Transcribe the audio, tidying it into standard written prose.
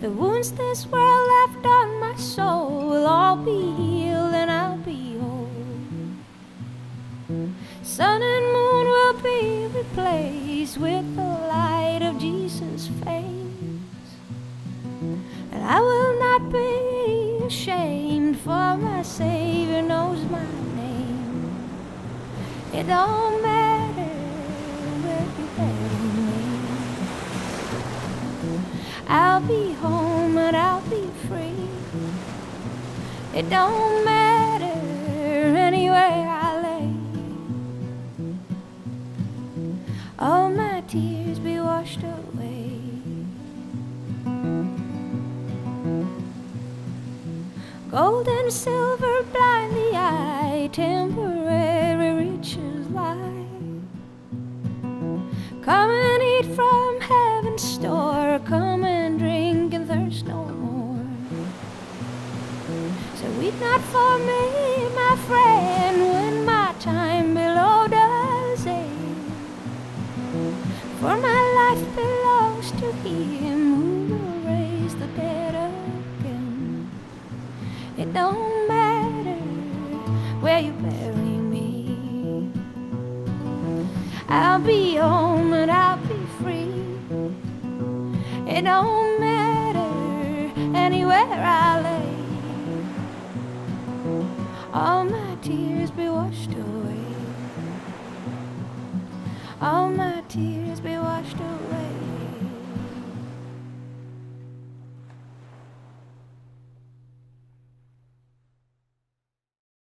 The wounds this world left on my soul will all be healed and I'll be whole. Sun and moon will be replaced with the light of Jesus' face. And I will not be ashamed, for my Savior knows my name. It don't matter where you bury me, I'll be home and I'll be free. It don't matter anywhere I lay. All my tears be washed away. Gold and silver blind the eye, temporary riches lie. Come and eat from heaven's store, come and drink and thirst no more. So weep not for me, my friend, when my time below does end. For my life belongs to Him who will raise the dead again. It don't matter where you bury me, I'll be home and I'll be free. It don't matter anywhere I lay. All my tears be washed away. All my